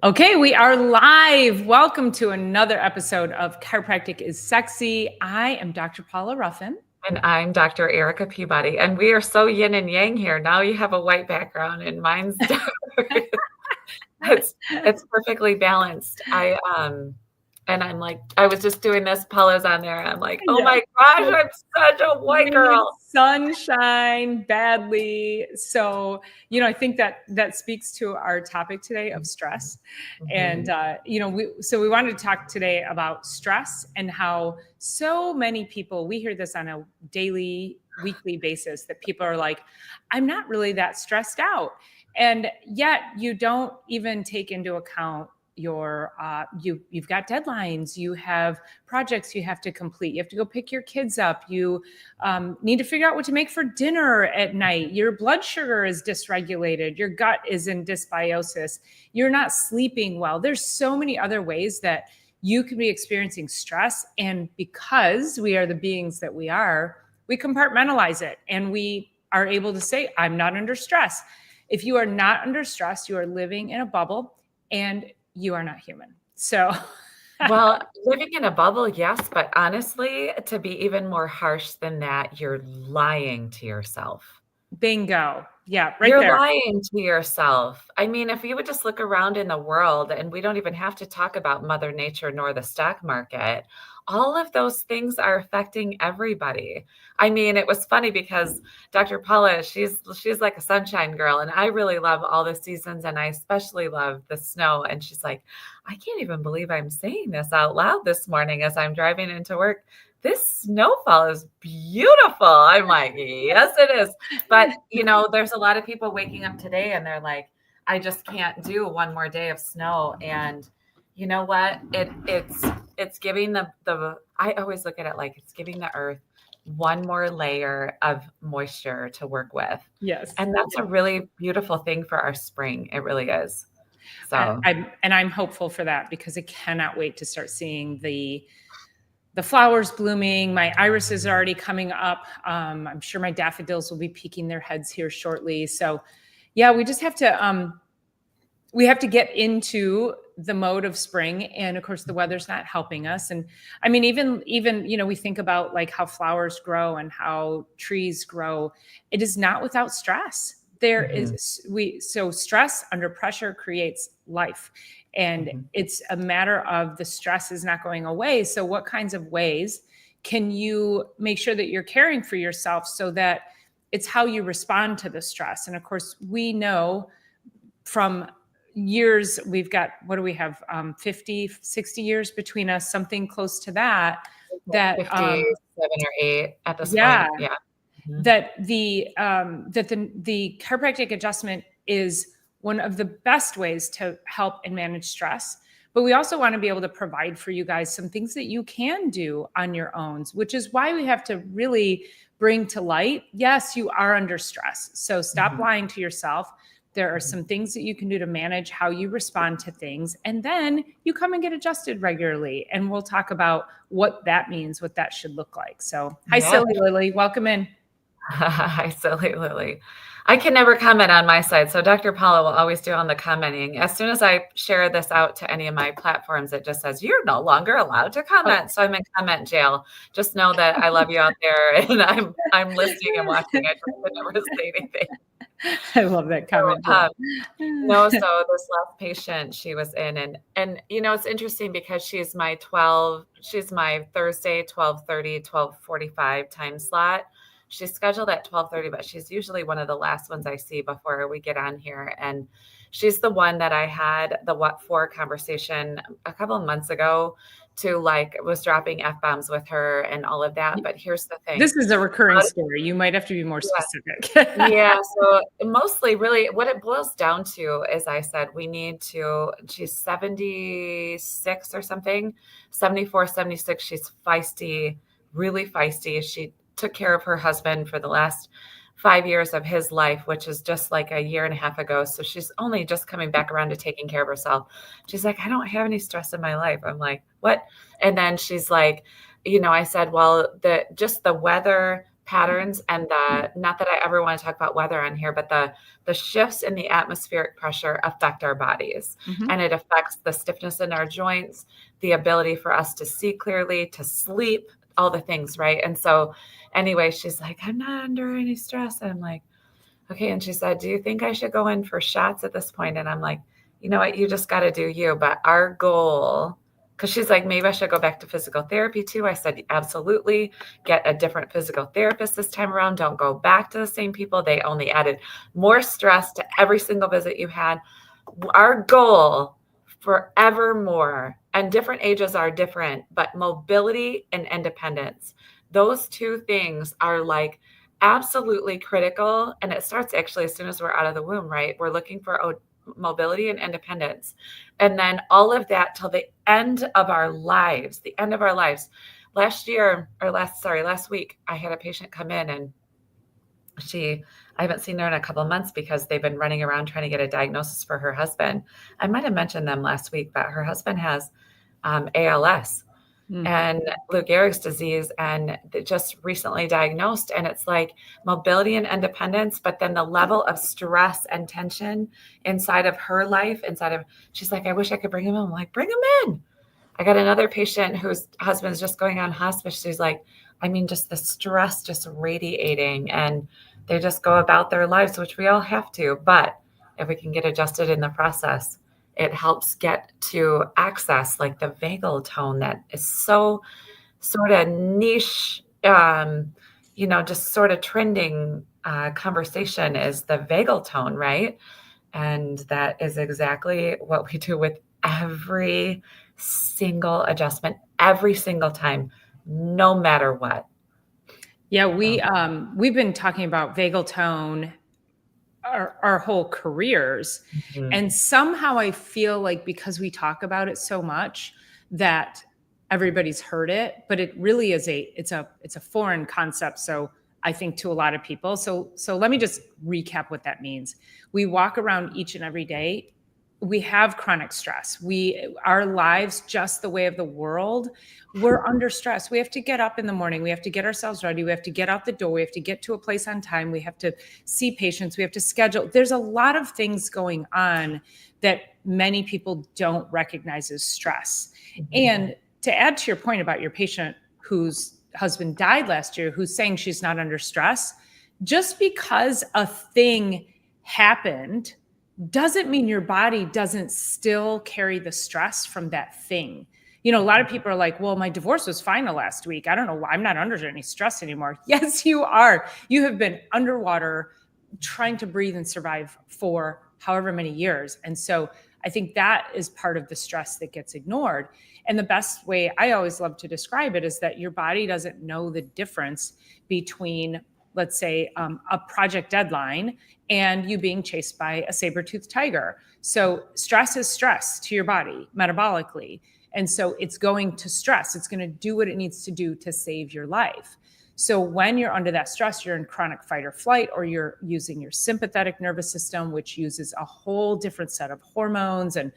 Okay, we are live. Welcome to another episode of Chiropractic is Sexy. I am Dr. Paula Ruffin. And I'm Dr. Erica Peabody, and we are so yin and yang here. Now you have a white background, and mine's dark. It's perfectly balanced. And I'm like, I was just doing this. Paula's on there. I'm like, oh my gosh, I'm such a white girl. Sunshine badly. So, I think that speaks to our topic today of stress. And, we wanted to talk today about stress and how so many people, we hear this on a daily, weekly basis, that people are like, I'm not really that stressed out. And yet you don't even take into account you've got deadlines, you have projects you have to complete, you have to go pick your kids up, you need to figure out what to make for dinner at night, your blood sugar is dysregulated, your gut is in dysbiosis, you're not sleeping well. There's so many other ways that you could be experiencing stress. And because we are the beings that we are, we compartmentalize it and we are able to say, I'm not under stress. If you are not under stress, you are living in a bubble and you are not human. So, well, living in a bubble, yes, but honestly, to be even more harsh than that, you're lying to yourself. Bingo. Yeah, right You're there. lying to yourself. I mean, if you would just look around in the world, and we don't even have to talk about Mother Nature nor the stock market, all of those things are affecting everybody. I mean, it was funny because Dr. Paula, she's like a sunshine girl, and I really love all the seasons, and I especially love the snow. And she's like, I can't even believe I'm saying this out loud this morning as I'm driving into work. This snowfall is beautiful. I'm like, yes, it is. But, there's a lot of people waking up today and they're like, I just can't do one more day of snow. And you know what? It's giving the I always look at it like it's giving the earth one more layer of moisture to work with. Yes. And that's a really beautiful thing for our spring. It really is. So I'm hopeful for that because I cannot wait to start seeing the flowers blooming. My irises are already coming up. I'm sure my daffodils will be peeking their heads here shortly. So yeah, we just have to, we have to get into the mode of spring. And of course the weather's not helping us. And I mean, even, we think about like how flowers grow and how trees grow. It is not without stress. So stress under pressure creates life. And it's a matter of the stress is not going away. So what kinds of ways can you make sure that you're caring for yourself so that it's how you respond to the stress? And of course, we know from years, we've got, what do we have? 50, 60 years between us, something close to that. 57 or 8 at this point. Yeah. Mm-hmm. That the chiropractic adjustment is one of the best ways to help and manage stress. But we also want to be able to provide for you guys some things that you can do on your own, which is why we have to really bring to light, yes, you are under stress. So stop lying to yourself. There are some things that you can do to manage how you respond to things. And then you come and get adjusted regularly. And we'll talk about what that means, what that should look like. So hi, Silly Lily. Welcome in. Hi, Silly Lily. I can never comment on my side. So Dr. Paula will always do on the commenting. As soon as I share this out to any of my platforms, it just says, you're no longer allowed to comment. So I'm in comment jail. Just know that I love you out there and I'm listening and watching. I just could never say anything. I love that comment. So this last patient she was in and it's interesting because she's my Thursday, 12:30, 12:45 time slot. She's scheduled at 12:30, but she's usually one of the last ones I see before we get on here. And she's the one that I had the what for conversation a couple of months ago was dropping F-bombs with her and all of that. But here's the thing. This is a recurring story. You might have to be more specific. Yeah. So mostly really what it boils down to is I said, she's 76 or something, 74, 76. She's feisty, really feisty. She took care of her husband for the last 5 years of his life, which is just like a year and a half ago. So she's only just coming back around to taking care of herself. She's like, I don't have any stress in my life. I'm like, what? And then she's like, I said, well, the weather, patterns and not that I ever want to talk about weather on here, but the shifts in the atmospheric pressure affect our bodies, Mhm. and it affects the stiffness in our joints, the ability for us to see clearly, to sleep, all the things, right? And so anyway, she's like, I'm not under any stress. And I'm like, okay. And she said, do you think I should go in for shots at this point? And I'm like, you know what? You just got to do you. But our goal, because she's like, maybe I should go back to physical therapy too. I said, absolutely. Get a different physical therapist this time around. Don't go back to the same people. They only added more stress to every single visit you had. Our goal forevermore, and different ages are different, but mobility and independence, those two things are like absolutely critical. And it starts actually as soon as we're out of the womb, right? We're looking for mobility and independence. And then all of that till the end of our lives, the end of our lives. Last week, I had a patient come in and I haven't seen her in a couple of months because they've been running around trying to get a diagnosis for her husband. I might have mentioned them last week, but her husband has ALS Mm. and Lou Gehrig's disease, and just recently diagnosed. And it's like mobility and independence, but then the level of stress and tension inside of her life, she's like, I wish I could bring him in. I'm like, bring him in. I got another patient whose husband's just going on hospice. She's like, I mean, just the stress just radiating, and they just go about their lives, which we all have to. But if we can get adjusted in the process, it helps get to access like the vagal tone that is so sort of niche, just sort of trending conversation is the vagal tone, right? And that is exactly what we do with every single adjustment, every single time, no matter what. Yeah, So, we've been talking about vagal tone our whole careers. mhm. And somehow I feel like because we talk about it so much that everybody's heard it, but it really is it's a foreign concept. So I think to a lot of people. So let me just recap what that means. We walk around each and every day. We have chronic stress. Our lives, just the way of the world, we're under stress. We have to get up in the morning. We have to get ourselves ready. We have to get out the door. We have to get to a place on time. We have to see patients. We have to schedule. There's a lot of things going on that many people don't recognize as stress. And to add to your point about your patient whose husband died last year, who's saying she's not under stress, just because a thing happened doesn't mean your body doesn't still carry the stress from that thing. A lot of people are like, well, my divorce was fine last week. I don't know why I'm not under any stress anymore. Yes, you are. You have been underwater trying to breathe and survive for however many years. And so I think that is part of the stress that gets ignored. And the best way I always love to describe it is that your body doesn't know the difference between, let's say, a project deadline and you being chased by a saber-toothed tiger. So stress is stress to your body metabolically. And so it's going to stress. It's going to do what it needs to do to save your life. So when you're under that stress, you're in chronic fight or flight, or you're using your sympathetic nervous system, which uses a whole different set of hormones and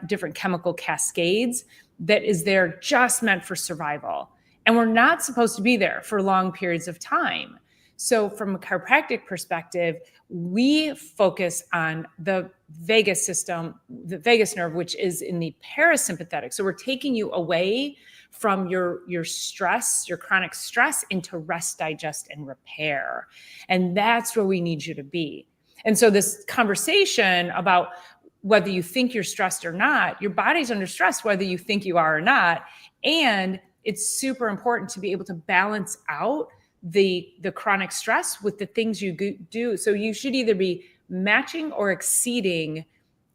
different chemical cascades that is there just meant for survival. And we're not supposed to be there for long periods of time. So from a chiropractic perspective, we focus on the vagus system, the vagus nerve, which is in the parasympathetic. So we're taking you away from your stress, your chronic stress, into rest, digest, and repair. And that's where we need you to be. And so this conversation about whether you think you're stressed or not, your body's under stress whether you think you are or not. And it's super important to be able to balance out the chronic stress with the things you do. So you should either be matching or exceeding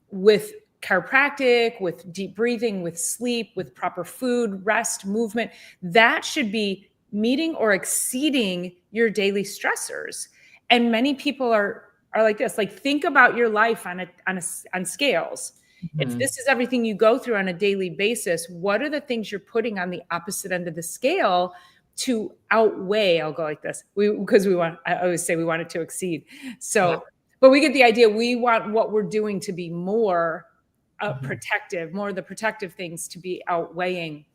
with chiropractic, with deep breathing, with sleep, with proper food, rest, movement. That should be meeting or exceeding your daily stressors. And many people are like this. Like, think about your life on scales. If Mhm. this is everything you go through on a daily basis, what are the things you're putting on the opposite end of the scale to outweigh? I'll go like this. I always say we want it to exceed. Yep. So, but we get the idea. We want what we're doing to be more Mhm. protective, more of the protective things to be outweighing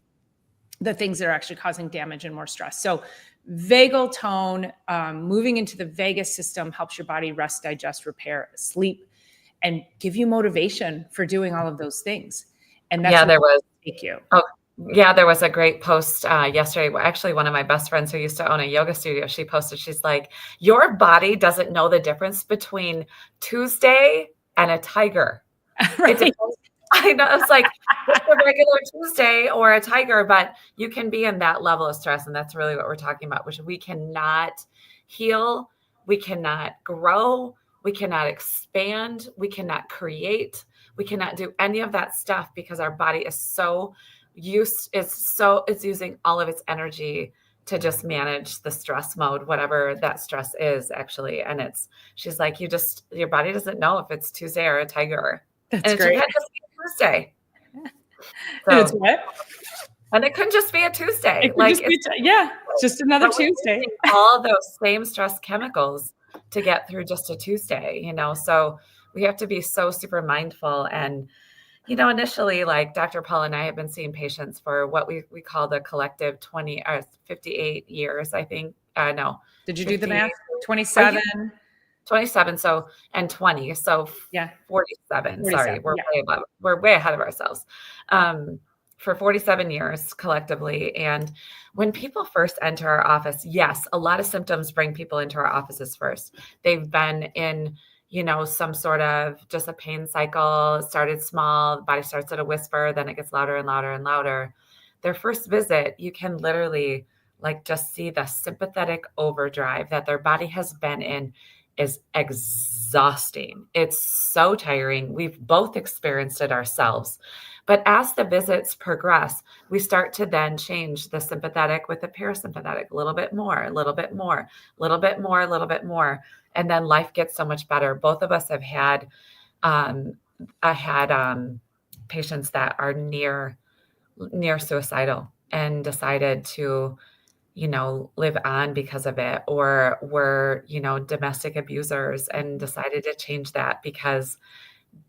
the things that are actually causing damage and more stress. So Vagal tone, moving into the vagus system helps your body rest, digest, repair, sleep, and give you motivation for doing all of those things. And that's Yeah, where there was. take you. Oh, yeah, there was a great post yesterday. Well, actually, one of my best friends who used to own a yoga studio, she posted, she's like, your body doesn't know the difference between Tuesday and a tiger. It Right. depends. I know, it's like just a regular Tuesday or a tiger, but you can be in that level of stress, and that's really what we're talking about, which we cannot heal, we cannot grow, we cannot expand, we cannot create, we cannot do any of that stuff because our body is so it's using all of its energy to just manage the stress mode, whatever that stress is actually. And she's like, your body doesn't know if it's Tuesday or a tiger. That's And it great. can't just be a Tuesday. And it's So, what? and it couldn't just be a Tuesday. It could Like just be, yeah, just another but we're Tuesday. using all those same stress chemicals to get through just a Tuesday, so we have to be so super mindful. And, initially, like Dr. Paul and I have been seeing patients for what we call the collective 20 or 58 years, I think. No. Did you do the 50, math? 27. 27, so, and 20, so Yeah. 47. 47. Sorry, we're way ahead of ourselves. For 47 years collectively. And when people first enter our office, yes, a lot of symptoms bring people into our offices first. They've been in, some sort of just a pain cycle. It started small, the body starts at a whisper, then it gets louder and louder and louder. Their first visit, you can literally just see the sympathetic overdrive that their body has been in is exhausting. It's so tiring. We've both experienced it ourselves. But as the visits progress, we start to then change the sympathetic with the parasympathetic, a little bit more, a little bit more, a little bit more, a little bit more. And then life gets so much better. Both of us have had, I had patients that are near suicidal and decided to live on because of it, or were, domestic abusers and decided to change that because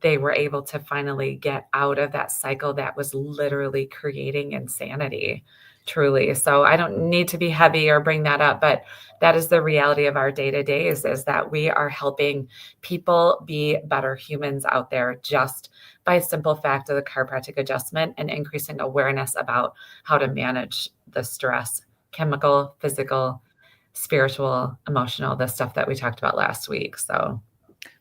they were able to finally get out of that cycle that was literally creating insanity, truly. So I don't need to be heavy or bring that up, but that is the reality of our day-to-days, is that we are helping people be better humans out there just by a simple fact of the chiropractic adjustment and increasing awareness about how to manage the stress, chemical, physical, spiritual, emotional, the stuff that we talked about last week. So,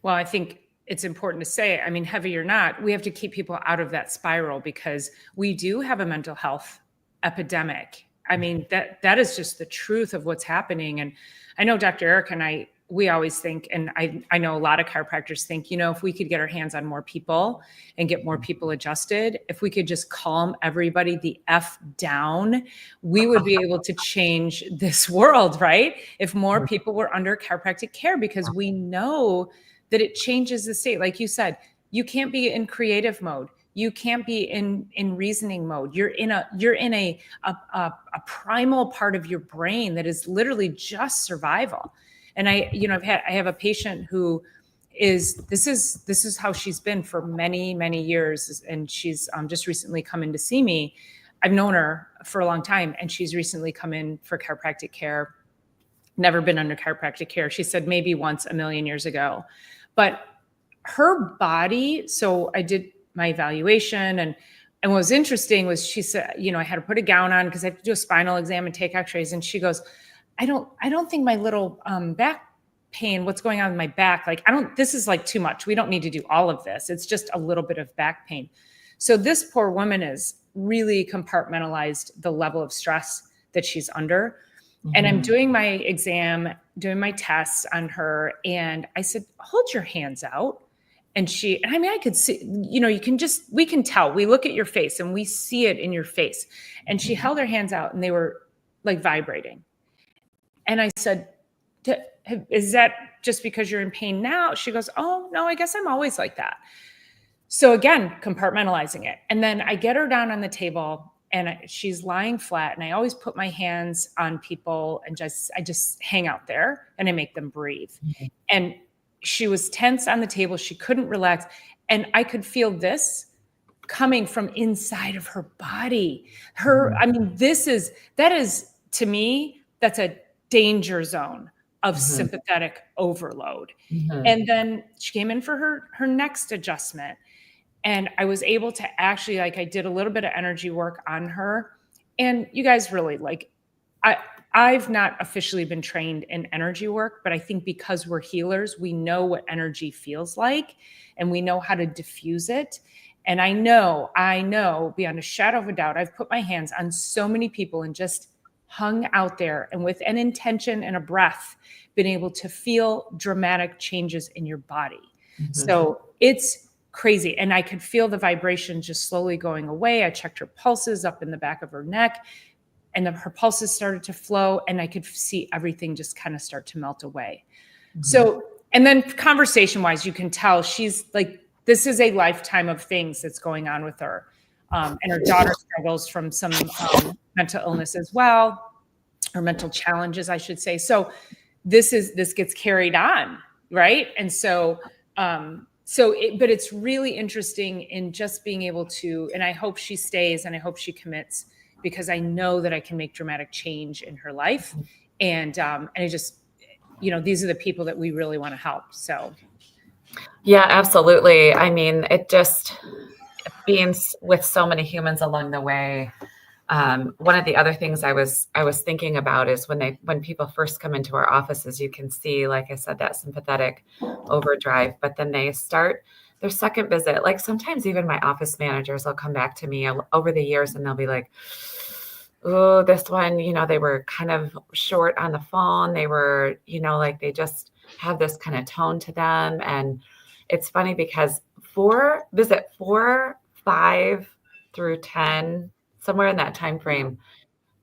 well, I think it's important to say, I mean, heavy or not, we have to keep people out of that spiral because we do have a mental health epidemic. I mean, that is just the truth of what's happening. And I know Dr. Eric and we always think, and I know a lot of chiropractors think, if we could get our hands on more people and get more people adjusted, if we could just calm everybody the F down, we would be able to change this world, right? If more people were under chiropractic care, because we know that it changes the state. Like you said, you can't be in creative mode. You can't be in reasoning mode. You're in a primal part of your brain that is literally just survival. And I have a patient who this is how she's been for many, many years. And she's just recently come in to see me. I've known her for a long time, and she's recently come in for chiropractic care. Never been under chiropractic care. She said maybe once a million years ago. But her body, so I did my evaluation, and what was interesting was she said, I had to put a gown on because I have to do a spinal exam and take x-rays. And she goes, I don't think my little back pain, what's going on in my back, this is too much. We don't need to do all of this. It's just a little bit of back pain. So this poor woman is really compartmentalized the level of stress that she's under. Mm-hmm. And I'm doing my exam, doing my tests on her. And I said, hold your hands out. And I could see, we can tell, we look at your face and we see it in your face. And she held her hands out and they were vibrating. And I said, is that just because you're in pain now? She goes, oh, no, I guess I'm always like that. So again, compartmentalizing it. And then I get her down on the table and she's lying flat. And I always put my hands on people and I just hang out there and I make them breathe. Mm-hmm. And she was tense on the table. She couldn't relax. And I could feel this coming from inside of her body. That is, to me, that's a danger zone of sympathetic overload. Mhm. And then she came in for her next adjustment. And I was able to actually, like, I did a little bit of energy work on her. And you guys really, like, I I've not officially been trained in energy work, but I think because we're healers, we know what energy feels like and we know how to diffuse it. And I know beyond a shadow of a doubt, I've put my hands on so many people and just hung out there and with an intention and a breath, been able to feel dramatic changes in your body. Mhm. So it's crazy. And I could feel the vibration just slowly going away. I checked her pulses up in the back of her neck, and her pulses started to flow, and I could see everything just kind of start to melt away. Mhm. So, and then conversation wise, you can tell she's like, this is a lifetime of things that's going on with her. And her daughter struggles from some mental illness as well, or mental challenges, I should say. So this gets carried on, right? And so, but it's really interesting in just being able to, and I hope she stays and I hope she commits, because I know that I can make dramatic change in her life. And I just, these are the people that we really want to help. So Yeah, absolutely. I mean, it just being with so many humans along the way. One of the other things I was thinking about is when people first come into our offices, you can see, like I said, that sympathetic overdrive, but then they start their second visit. Like sometimes even my office managers will come back to me over the years and they'll be like, oh, this one, they were kind of short on the phone. They were, like they just have this kind of tone to them. And it's funny because visit 4, 5 through 10, somewhere in that time frame,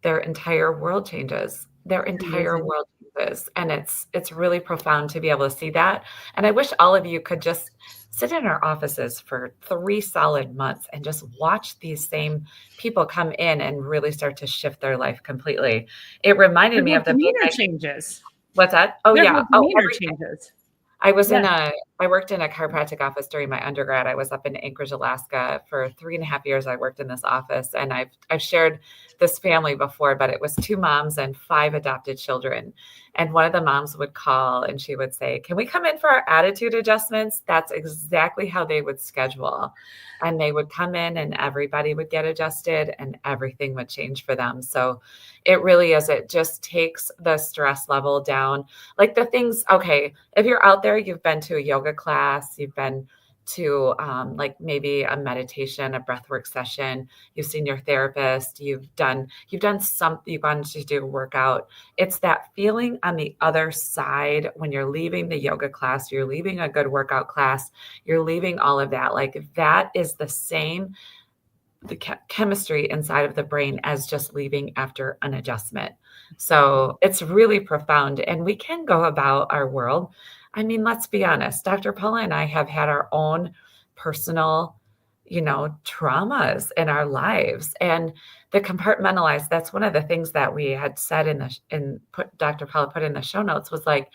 their entire world changes. Their entire amazing. world changes. And it's really profound to be able to see that. And I wish all of you could just sit in our offices for 3 solid months and just watch these same people come in and really start to shift their life completely. It reminded Their me whole of the demeanor changes. what's that? Oh Their yeah. whole Oh, demeanor changes. Yeah. I worked in a chiropractic office during my undergrad. I was up in Anchorage, Alaska for 3.5 years. I worked in this office, and I've shared this family before, but it was 2 moms and 5 adopted children. And one of the moms would call and she would say, "Can we come in for our attitude adjustments?" That's exactly how they would schedule. And they would come in and everybody would get adjusted and everything would change for them. So it really is. It just takes the stress level down. Like the things, okay, if you're out there, you've been to a yoga class, you've been to like maybe a meditation, a breathwork session, you've seen your therapist, you've done something, you've gone to do a workout. It's that feeling on the other side when you're leaving the yoga class, you're leaving a good workout class, you're leaving all of that. Like that is the same the chemistry inside of the brain as just leaving after an adjustment. So it's really profound. And we can go about our world. I mean, let's be honest, Dr. Paula and I have had our own personal, traumas in our lives. And the compartmentalize, that's one of the things that we had said Dr. Paula put in the show notes was like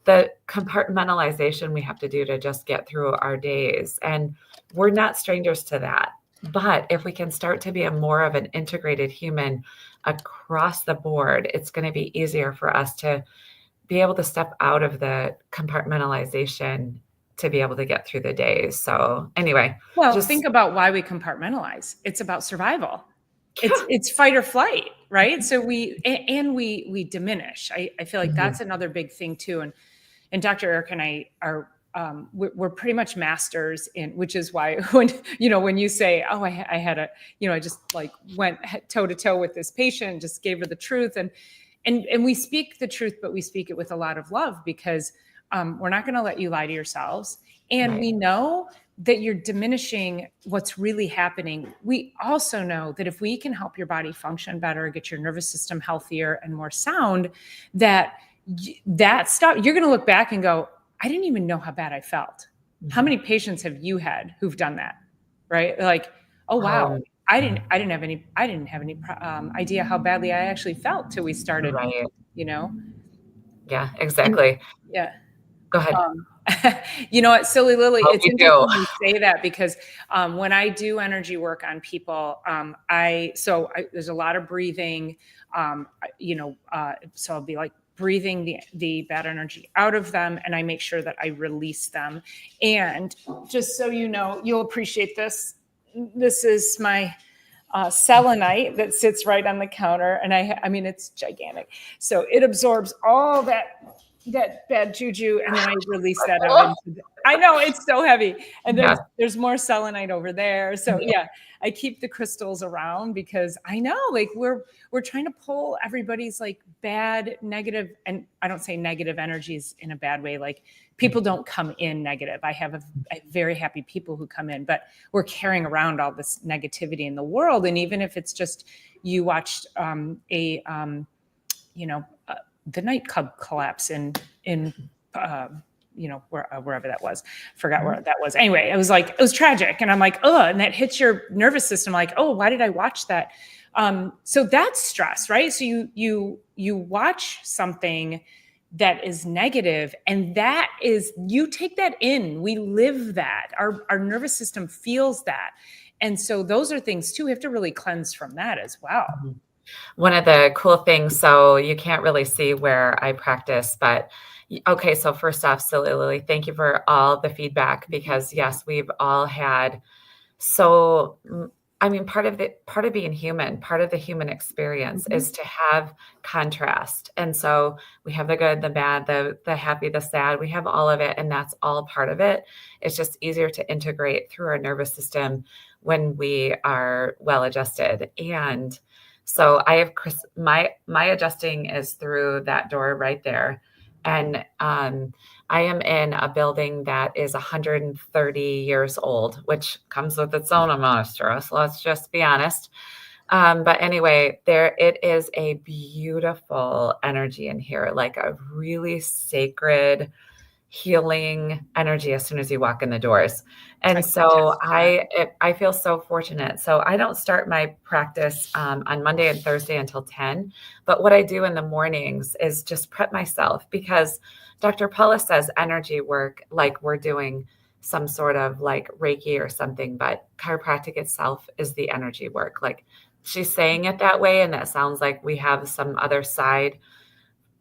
the compartmentalization we have to do to just get through our days. And we're not strangers to that. But if we can start to be a more of an integrated human across the board, it's going to be easier for us to be able to step out of the compartmentalization to be able to get through the days. So anyway, Well, just think about why we compartmentalize. It's about survival. yeah. It's fight or flight, right? So we diminish. I feel like Mhm. that's another big thing too. And Dr. Eric and I are we're pretty much masters in, which is why when you say, oh, I had a, I just like went toe to toe with this patient and just gave her the truth, and we speak the truth, but we speak it with a lot of love, because we're not going to let you lie to yourselves, and Right. we know that you're diminishing what's really happening. We also know that if we can help your body function better, get your nervous system healthier and more sound, that stuff, you're going to look back and go, I didn't even know how bad I felt. How Mhm. many patients have you had who've done that? Right? Like, oh wow, Um, I didn't have any idea how badly I actually felt till we started. right. You know, Yeah, and exactly. yeah. Go ahead. Um, you know what, Silly Lily, Oh, it's you do. interesting you say that, because when I do energy work on people, there's a lot of breathing. So I'll be like breathing the bad energy out of them, and I make sure that I release them. And just so you know, you'll appreciate this. This is my selenite that sits right on the counter, and I mean, it's gigantic, so it absorbs all that bad juju, and then I release that out into I know it's so heavy, and there's more selenite over there. So yeah, I keep the crystals around because I know, like, we're trying to pull everybody's like bad, negative, and I don't say negative energies in a bad way. Like, people don't come in negative. I have a very happy people who come in, but we're carrying around all this negativity in the world. And even if it's just you watched the nightclub collapse in wherever that was, forgot where that was. Anyway, it was tragic. And I'm like, oh, and that hits your nervous system. Like, oh, why did I watch that? So that's stress, right? So you watch something that is negative, and that is, you take that in, we live that, our nervous system feels that. And so those are things too, we have to really cleanse from that as well. One of the cool things, so you can't really see where I practice, but okay, so first off, Silly Lily, thank you for all the feedback, because yes, we've all had, so I mean, part of being human, part of the human experience is to have contrast. And so we have the good, the bad, the happy, the sad, we have all of it, and that's all part of it. It's just easier to integrate through our nervous system when we are well adjusted. And so I have my adjusting is through that door right there. And I am in a building that is 130 years old, which comes with its own amount of stress. Let's just be honest. But anyway, it is a beautiful energy in here, like a really sacred, healing energy as soon as you walk in the doors. And so I feel so fortunate. So I don't start my practice on Monday and Thursday until 10. But what I do in the mornings is just prep myself, because Dr. Paula says energy work, like we're doing some sort of like Reiki or something, but chiropractic itself is the energy work. Like, she's saying it that way, and that sounds like we have some other side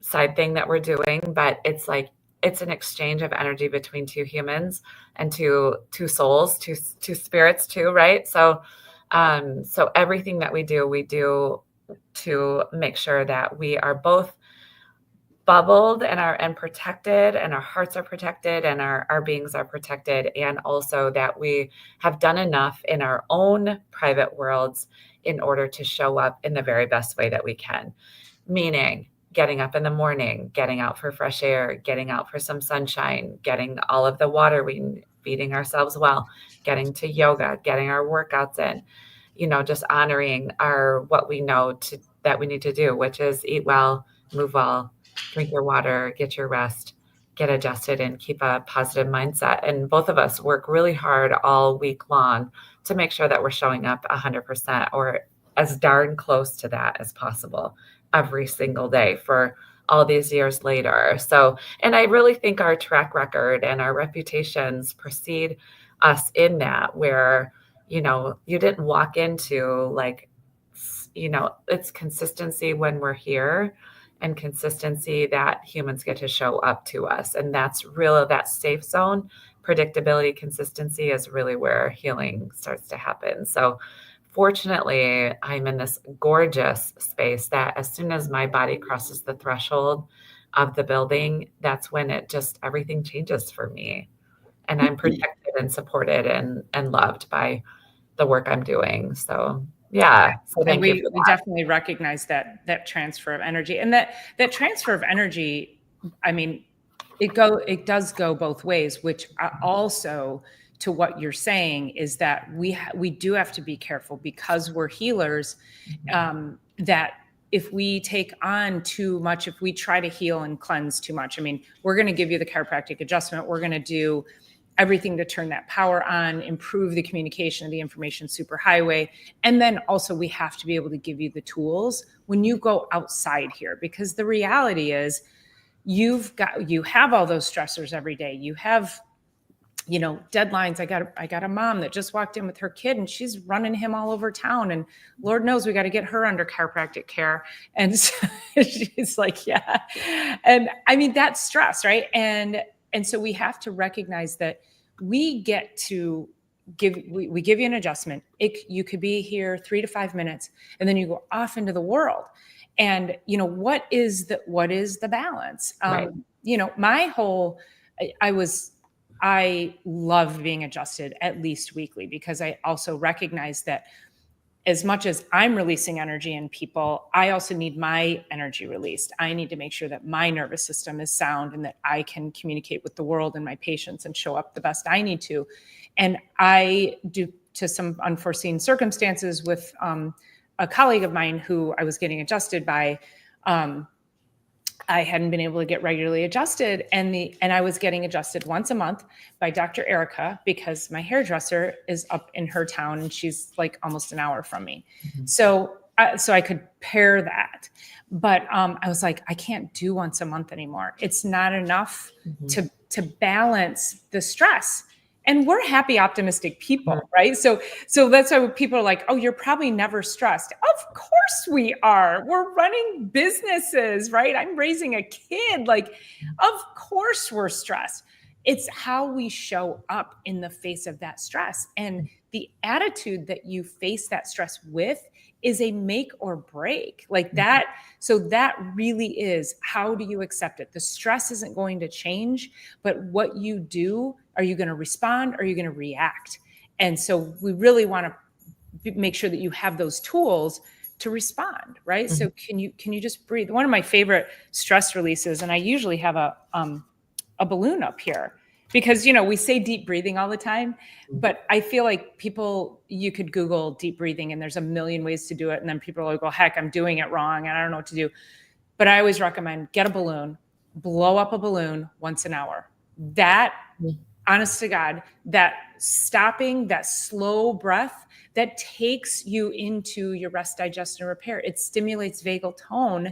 thing that we're doing, but it's like, it's an exchange of energy between two humans and two souls, two spirits too, right? So, so everything that we do to make sure that we are both bubbled and protected, and our hearts are protected, and our beings are protected, and also that we have done enough in our own private worlds in order to show up in the very best way that we can. Meaning, getting up in the morning, getting out for fresh air, getting out for some sunshine, getting all of the water we need, feeding ourselves well, getting to yoga, getting our workouts in, just honoring what we know that we need to do, which is eat well, move well, drink your water, get your rest, get adjusted, and keep a positive mindset. And both of us work really hard all week long to make sure that we're showing up 100% or as darn close to that as possible every single day for all these years later. So, and I really think our track record and our reputations precede us in that, where, you didn't walk into like, it's consistency when we're here, and consistency that humans get to show up to us. And that's really that safe zone, predictability, consistency is really where healing starts to happen. So fortunately, I'm in this gorgeous space that as soon as my body crosses the threshold of the building, that's when everything changes for me. And I'm protected and supported and loved by the work I'm doing. So yeah. So thank you. We definitely recognize that transfer of energy, and that transfer of energy, I mean, it does go both ways, which also, to what you're saying, is that we do have to be careful, because we're healers, that if we take on too much, if we try to heal and cleanse too much, I mean, we're going to give you the chiropractic adjustment, we're going to do everything to turn that power on, improve the communication of the information superhighway. And then also we have to be able to give you the tools when you go outside here, because the reality is you have all those stressors every day. You have deadlines. I got a mom that just walked in with her kid and she's running him all over town. And Lord knows we got to get her under chiropractic care. And so she's like, yeah. And I mean, that's stress, right? And so we have to recognize that we get to we give you an adjustment. You could be here 3 to 5 minutes and then you go off into the world. And what is the balance? Right. My whole, I love being adjusted at least weekly, because I also recognize that as much as I'm releasing energy in people, I also need my energy released. I need to make sure that my nervous system is sound and that I can communicate with the world and my patients and show up the best I need to. And I, due to some unforeseen circumstances with a colleague of mine who I was getting adjusted by, I hadn't been able to get regularly adjusted, and I was getting adjusted once a month by Dr. Erica, because my hairdresser is up in her town and she's like almost an hour from me. Mm-hmm. So I could pair that, but I was like, I can't do once a month anymore. It's not enough to balance the stress. And we're happy, optimistic people, right? So that's why people are like, oh, you're probably never stressed. Of course we are. We're running businesses, right? I'm raising a kid. Like, of course we're stressed. It's how we show up in the face of that stress. And the attitude that you face that stress with is a make or break, like that. So that really is, how do you accept it? The stress isn't going to change, but what you do, are you going to respond? Or are you going to react? And so we really want to make sure that you have those tools to respond, right? Mm-hmm. So can you just breathe? One of my favorite stress releases, and I usually have a balloon up here, because, we say deep breathing all the time, but I feel like you could Google deep breathing and there's a million ways to do it. And then people are like, well, heck, I'm doing it wrong and I don't know what to do. But I always recommend get a balloon, blow up a balloon once an hour. That, honest to God, that stopping, that slow breath, that takes you into your rest, digest, and repair. It stimulates vagal tone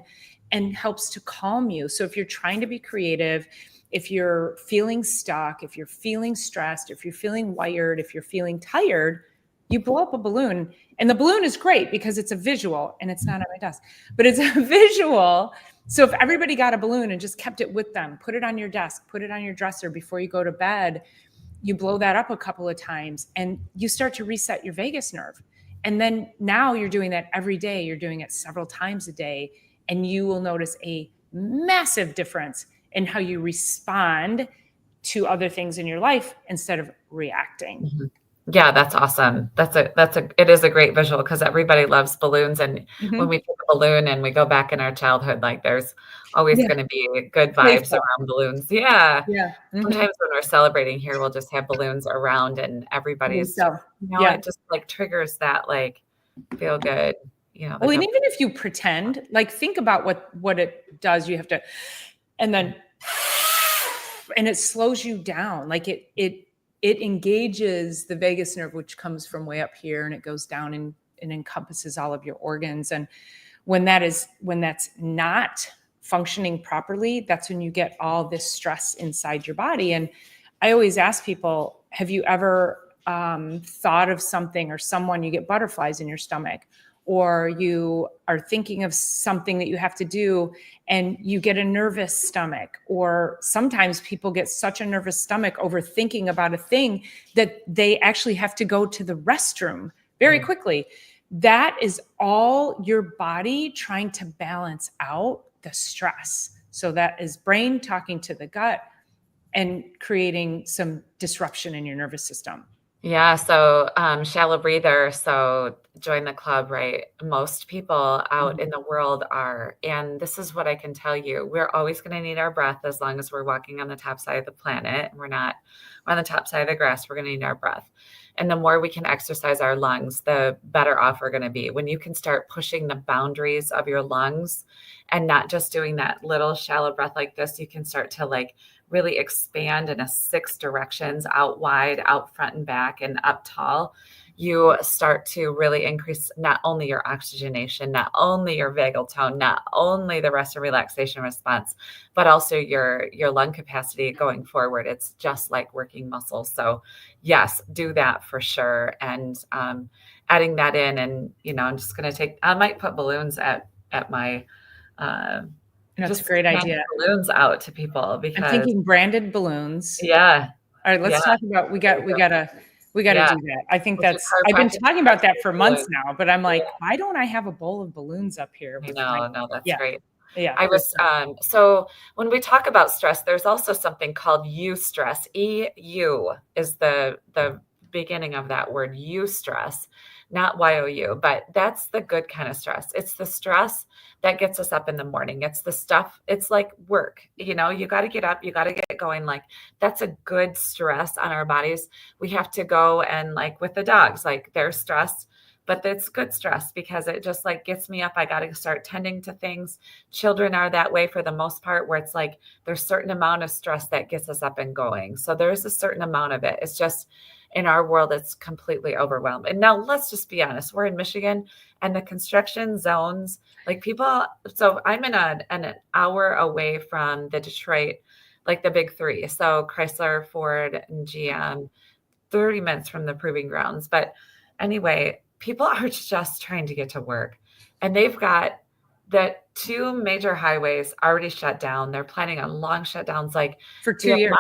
and helps to calm you. So if you're trying to be creative, if you're feeling stuck, if you're feeling stressed, if you're feeling wired, if you're feeling tired, you blow up a balloon. And the balloon is great because it's a visual, and it's not on my desk, but it's a visual. So if everybody got a balloon and just kept it with them, put it on your desk, put it on your dresser before you go to bed, you blow that up a couple of times and you start to reset your vagus nerve. And then now you're doing that every day. You're doing it several times a day, and you will notice a massive difference in how you respond to other things in your life instead of reacting. Mm-hmm. Yeah, that's awesome. It is a great visual, because everybody loves balloons. And when we take a balloon and we go back in our childhood, like there's always going to be good vibes around balloons. Yeah. Yeah. Mm-hmm. Sometimes when we're celebrating here, we'll just have balloons around and everybody's, it just like triggers that, like, feel good. Well, and even if you pretend, like, think about what it does. You have to, and then, and it slows you down. Like it engages the vagus nerve, which comes from way up here, and it goes down and encompasses all of your organs. And when that's not functioning properly, that's when you get all this stress inside your body. And I always ask people, have you ever thought of something or someone, you get butterflies in your stomach, or you are thinking of something that you have to do and you get a nervous stomach, or sometimes people get such a nervous stomach over thinking about a thing that they actually have to go to the restroom very quickly. That is all your body trying to balance out the stress. So that is brain talking to the gut and creating some disruption in your nervous system. Yeah. So shallow breather. So join the club, right? Most people out in the world are, and this is what I can tell you, we're always going to need our breath as long as we're walking on the top side of the planet. We're on the top side of the grass. We're going to need our breath. And the more we can exercise our lungs, the better off we're going to be. When you can start pushing the boundaries of your lungs and not just doing that little shallow breath like this, you can start to like really expand in a 6 directions, out wide, out front and back, and up tall. you start to really increase not only your oxygenation, not only your vagal tone, not only the rest and relaxation response, but also your lung capacity going forward. It's just like working muscles. So yes, do that for sure. And adding that in, and I'm just going to I might put balloons at my That's a just great hand idea. balloons out to people I'm because thinking branded balloons. yeah. All right, let's Yeah. talk about we gotta Yeah. do that. I think With your I've been chiropractic talking about that for months balloons. now, but I'm like, Yeah. why don't I have a bowl of balloons up here I with my know. No, that's yeah, great. yeah, I for was, sure. so when we talk about stress, there's also something called eustress. EU is the beginning of that word, eustress, not YOU, but that's the good kind of stress. It's the stress that gets us up in the morning. It's the stuff, it's like work, you got to get up, you got to get going. Like that's a good stress on our bodies. We have to go and like with the dogs, like they're stressed, but it's good stress because it just like gets me up. I got to start tending to things. Children are that way for the most part, where it's like there's a certain amount of stress that gets us up and going. So there's a certain amount of it. It's just in our world, it's completely overwhelmed. And now let's just be honest. We're in Michigan and the construction zones, like people. So I'm in an hour away from the Detroit, like the big three. So Chrysler, Ford, and GM, 30 minutes from the proving grounds. But anyway, people are just trying to get to work and they've got the two major highways already shut down. They're planning on long shutdowns. Like For the 2 years.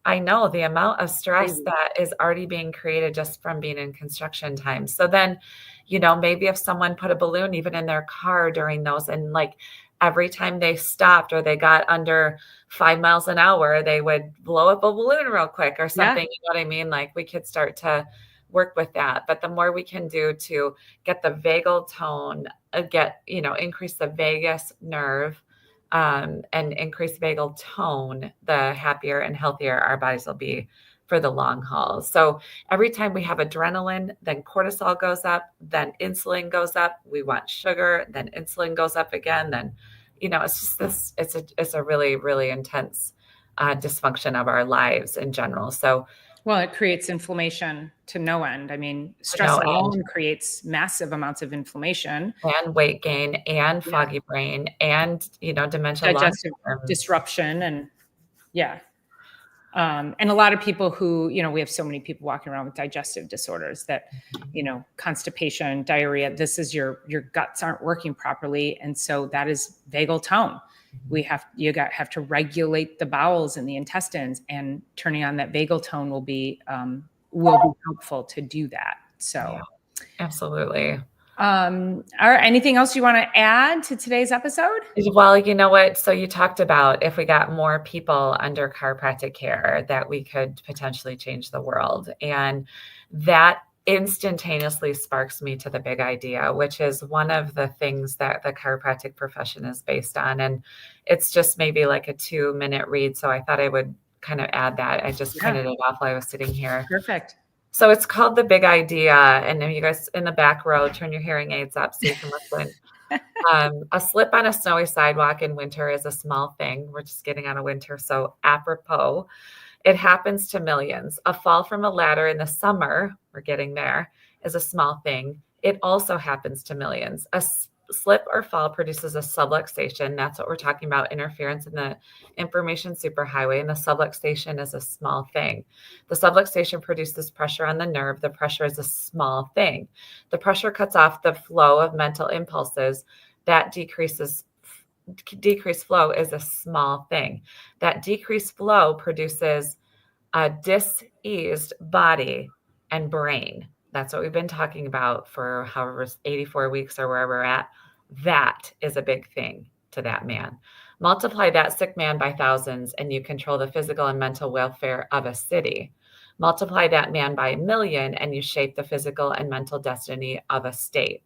I know the amount of stress Crazy. that is already being created just from being in construction time. So then, maybe if someone put a balloon even in their car during those, and like every time they stopped or they got under 5 miles an hour, they would blow up a balloon real quick or something. Yeah. You know what I mean? Like we could start to work with that. But the more we can do to get the vagal tone, increase the vagus nerve, and increase vagal tone, the happier and healthier our bodies will be for the long haul. So every time we have adrenaline, then cortisol goes up, then insulin goes up. We want sugar, then insulin goes up again. Then, it's just this. It's a really really intense dysfunction of our lives in general. So Well, it creates inflammation to no end. I mean, stress no end. alone creates massive amounts of inflammation And weight gain and Yeah. foggy brain and, dementia long digestive term. disruption, and yeah. And a lot of people who, we have so many people walking around with digestive disorders that, constipation, diarrhea, this is your guts aren't working properly. And so that is vagal tone. You have to regulate the bowels and the intestines, and turning on that vagal tone will be helpful to do that. So, Yeah, absolutely. all right. Anything else you want to add to today's episode? Well, you know what? So you talked about if we got more people under chiropractic care, that we could potentially change the world. And that instantaneously sparks me to the big idea, which is one of the things that the chiropractic profession is based on. And it's just maybe like a 2-minute read. So I thought I would kind of add that. I just printed it off while I was sitting here. Perfect. So it's called The Big Idea. And then you guys in the back row, turn your hearing aids up so you can listen. A slip on a snowy sidewalk in winter is a small thing. We're just getting out of winter. So apropos, it happens to millions. A fall from a ladder in the summer, we're getting there, is a small thing. It also happens to millions. A slip or fall produces a subluxation. That's what we're talking about, interference in the information superhighway. And the subluxation is a small thing. The subluxation produces pressure on the nerve. The pressure is a small thing. The pressure cuts off the flow of mental impulses. That decreased flow is a small thing. That decreased flow produces a diseased body and brain. That's what we've been talking about for however 84 weeks or where we're at. That is a big thing to that man. Multiply that sick man by thousands and you control the physical and mental welfare of a city. Multiply that man by 1,000,000 and you shape the physical and mental destiny of a state.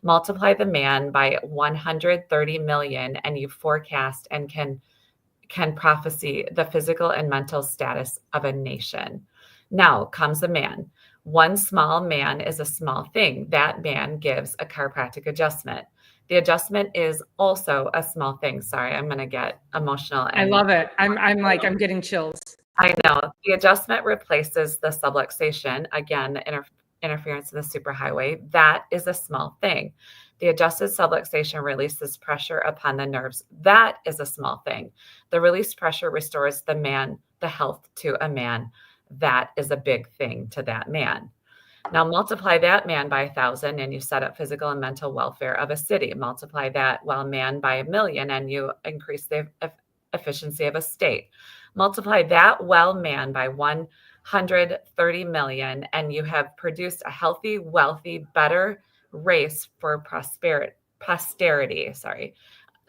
Multiply the man by 130 million and you forecast and can prophesy the physical and mental status of a nation. Now comes a man. One small man is a small thing. That man gives a chiropractic adjustment. The adjustment is also a small thing. Sorry, I'm going to get emotional. I love it. I'm getting chills. I know. The adjustment replaces the subluxation. Again, the interference in the superhighway. That is a small thing. The adjusted subluxation releases pressure upon the nerves. That is a small thing. The released pressure restores the health to a man. That is a big thing to that man. Now multiply that man by 1,000 and you set up physical and mental welfare of a city. Multiply that man by 1,000,000 and you increase the efficiency of a state. Multiply that man by 130 million and you have produced a healthy, wealthy, better race for posterity.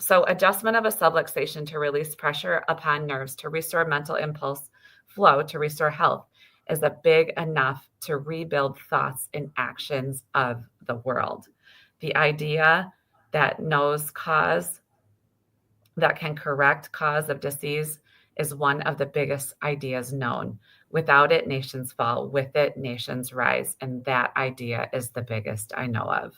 So adjustment of a subluxation to release pressure upon nerves, to restore mental impulse flow, to restore health is a big enough to rebuild thoughts and actions of the world. The idea that knows cause, that can correct cause of disease, is one of the biggest ideas known. Without it, nations fall. With it, nations rise. And that idea is the biggest I know of.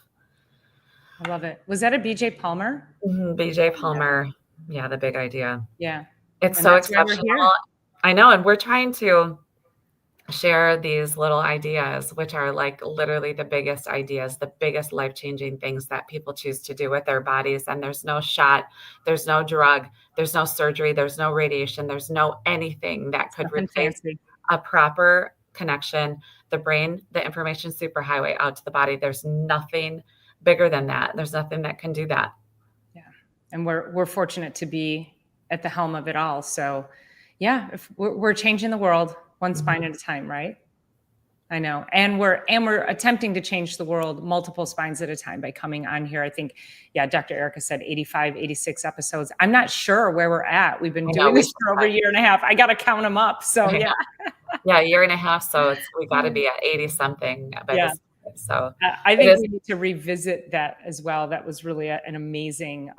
I love it. Was that a BJ Palmer? BJ Palmer. Yeah, the big idea. Yeah. It's And so that's why we're exceptional. here. I know. And we're trying to share these little ideas, which are like literally the biggest ideas, the biggest life-changing things that people choose to do with their bodies. And there's no shot, there's no drug, there's no surgery, there's no radiation, there's no anything that could Nothing replace fancy. a proper connection, the brain, the information superhighway out to the body. There's nothing bigger than that. There's nothing that can do that. Yeah. And we're fortunate to be at the helm of it all. So yeah, if we're changing the world one spine at a time, right? I know. And we're attempting to change the world multiple spines at a time by coming on here. I think, yeah, Dr. Erica said 85, 86 episodes. I'm not sure where we're at. We've been doing this for over a year and a half. I got to count them up. So yeah. Yeah, a year and a half. So we got to be at 80 something by this. So I think we need to revisit that as well. That was really an amazing.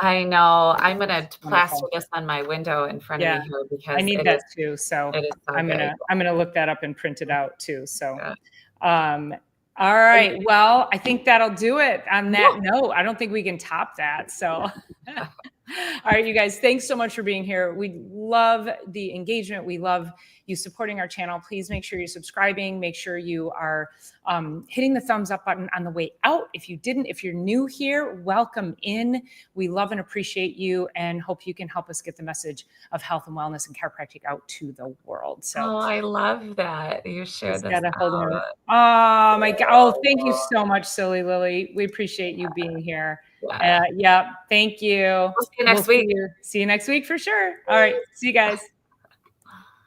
I know. I'm going to plaster this on my window in front of me here because I need that too. So I'm gonna look that up and print it out too. So, all right. Well, I think that'll do it. On that note, I don't think we can top that. So. All right, you guys, thanks so much for being here. We love the engagement. We love you supporting our channel. Please make sure you're subscribing. Make sure you are hitting the thumbs up button on the way out. If you're new here, welcome in. We love and appreciate you and hope you can help us get the message of health and wellness and chiropractic out to the world. So, I love that you shared this. Oh my God. Oh, thank you so much, Silly Lily. We appreciate you being here. Yeah. Thank you. We'll see you next week. See you next week for sure. All right. See you guys.